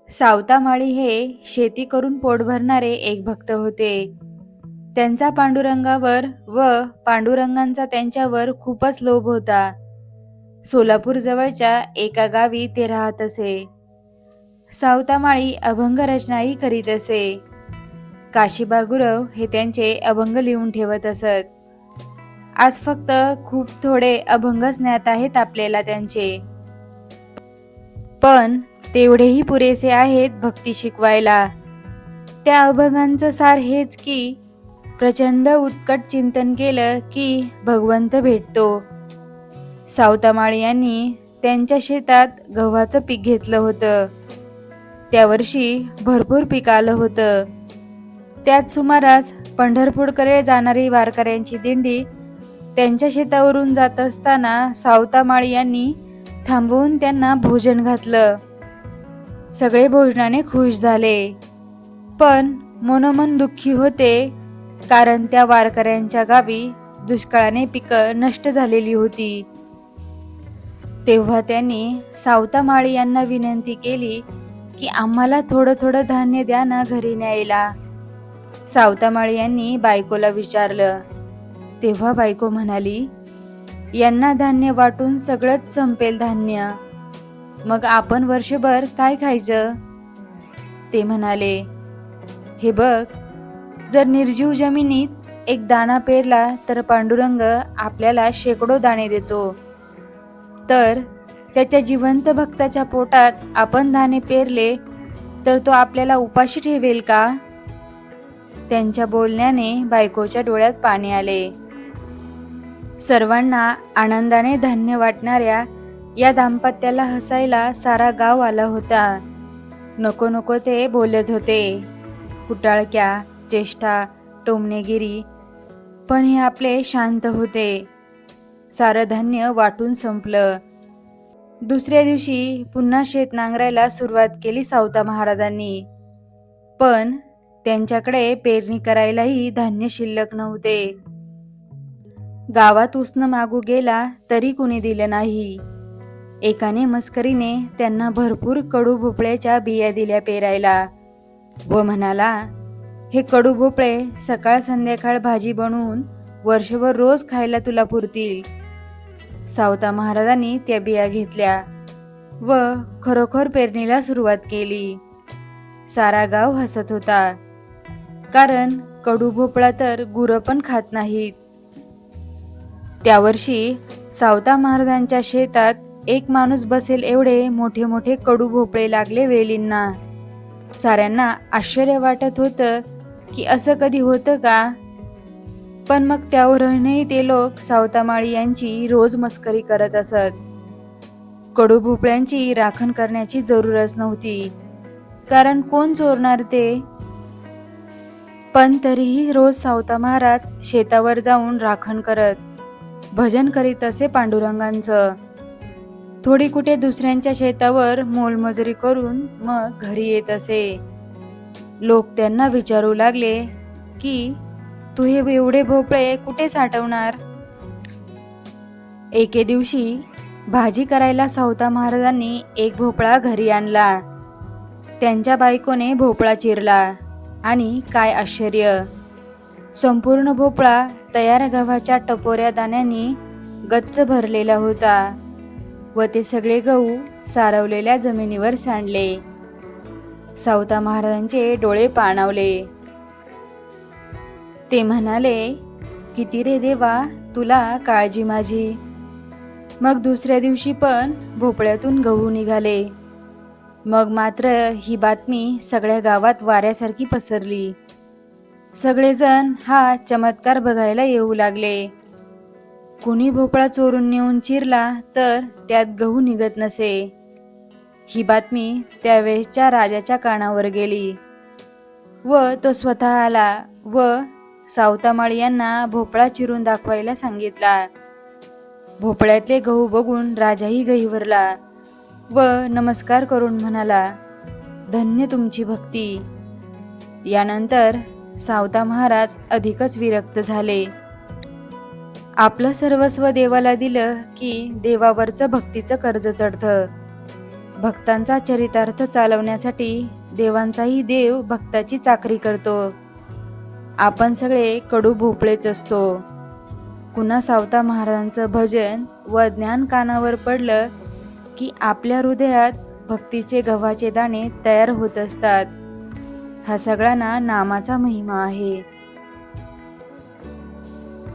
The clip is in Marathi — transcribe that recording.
सावतामाळी हे शेती करून पोट भरणारे एक भक्त होते. त्यांचा पांडुरंगावर व पांडुरंगांचा त्यांच्यावर खूपच लोभ होता. सोलापूर जवळच्या एका गावी ते राहत असे. सावतामाळी अभंग रचनाही करीत असे. काशीबा गुरव हे त्यांचे अभंग लिहून ठेवत असत. आज फक्त खूप थोडे अभंगच ज्ञात आहेत आपल्याला त्यांचे, पण तेवढेही पुरेसे आहेत भक्ती शिकवायला. त्या अभंगांचं सार हेच की प्रचंड उत्कट चिंतन केलं की भगवंत भेटतो. सावतामाळी यांनी त्यांच्या शेतात गव्हाचं पीक घेतलं होतं. त्या वर्षी भरपूर पीक आलं होतं. त्याच सुमारास पंढरपूरकडे जाणारी वारकऱ्यांची दिंडी त्यांच्या शेतावरून जात असताना सावतामाळी यांनी थांबवून त्यांना भोजन घातलं. सगळे भोजनाने खुश झाले, पण मनोमन दुःखी होते, कारण त्या वारकऱ्यांच्या गावी दुष्काळाने पिकं नष्ट झालेली होती. तेव्हा त्यांनी सावतामाळी यांना विनंती केली की आम्हाला थोडं थोडं धान्य द्या ना घरी न्यायला. सावतामाळी यांनी बायकोला विचारलं. तेव्हा बायको म्हणाली, यांना धान्य वाटून सगळंच संपेल धान्य, मग आपण वर्षभर काय खायचं? ते म्हणाले, हे बघ, जर निर्जीव जमिनीत एक दाणा पेरला तर पांडुरंग आपल्याला शेकडो दाणे देतो, तर त्याच्या जिवंत भक्ताच्या पोटात आपण दाणे पेरले तर तो आपल्याला उपाशी ठेवेल का? त्यांच्या बोलण्याने बायकोच्या डोळ्यात पाणी आले. सर्वांना आनंदाने धान्य वाटणाऱ्या या दाम्पत्याला हसायला सारा गाव आला होता. नको नको ते बोलत होते, कुटाळक्या, चेष्टा, टोमणेगिरी, पण हे आपले शांत होते. सारं धान्य वाटून संपलं. दुसऱ्या दिवशी पुन्हा शेत नांगरायला सुरुवात केली सावता महाराजांनी, पण त्यांच्याकडे पेरणी करायलाही धान्य शिल्लक नव्हते. गावात उसनं मागू गेला तरी कुणी दिलं नाही. एकाने मस्करीने त्यांना भरपूर कडू भोपळ्याच्या बिया दिल्या पेरायला व म्हणाला, हे कडू भोपळे सकाळ संध्याकाळ भाजी बनवून वर्षभर रोज खायला तुला पुरतील. सावता महाराजांनी त्या बिया घेतल्या व खरोखर पेरणीला सुरुवात केली. सारा गाव हसत होता, कारण कडू भोपळा तर गुरं पण खात नाहीत. त्या वर्षी सावता महाराजांच्या शेतात एक माणूस बसेल एवढे मोठे मोठे कडू भोपळे लागले वेलींना. साऱ्यांना आश्चर्य वाटत होतं की असं कधी होतं का? पण मग त्यावरूनही ते लोक सावतामाळी यांची रोज मस्करी करत असत. कडू भोपळ्यांची राखण करण्याची जरूरच नव्हती, कारण कोण चोरणार ते? पण तरीही रोज सावता महाराज शेतावर जाऊन राखण करत, भजन करीत असे पांडुरंगांचं. थोडी कुठे दुसऱ्यांच्या शेतावर मोलमजुरी करून मग घरी येत असे. लोक त्यांना विचारू लागले की तू हे एवढे भोपळे कुठे साठवणार? एके दिवशी भाजी करायला सावता महाराजांनी एक भोपळा घरी आणला. त्यांच्या बायकोने भोपळा चिरला आणि काय आश्चर्य, संपूर्ण भोपळा तयार गव्हाच्या टपोऱ्या दाण्यांनी गच्च भरलेला होता व ते सगळे गहू सारवलेल्या जमिनीवर सांडले. सावता महाराजांचे डोळे पाणावले. ते म्हणाले, किती रे देवा तुला काळजी माझी. मग दुसऱ्या दिवशी पण भोपळ्यातून गहू निघाले. मग मात्र ही बातमी सगळ्या गावात वाऱ्यासारखी पसरली. सगळेजण हा चमत्कार बघायला येऊ लागले. कुणी भोपळा चोरून नेऊन चिरला तर त्यात गहू निघत नसे. ही बातमी त्यावेळेच्या राजाच्या कानावर गेली व तो स्वतः आला व सावतामाळी यांना भोपळा चिरून दाखवायला सांगितला. भोपळ्यातले गहू बघून राजाही गहिवरला व नमस्कार करून म्हणाला, धन्य तुमची भक्ती. यानंतर सावता महाराज अधिकच विरक्त झाले. आपलं सर्वस्व देवाला दिलं की देवावरचं भक्तीचं कर्ज चढतं. भक्तांचा चरितार्थ चालवण्यासाठी देवांचाही देव भक्ताची चाकरी करतो. आपण सगळे कडू भोपळेच असतो. कुणा सावता महाराजांचं भजन व ज्ञान कानावर पडलं की आपल्या हृदयात भक्तीचे गव्हाचे दाणे तयार होत असतात. हा सगळा नामाचा महिमा आहे.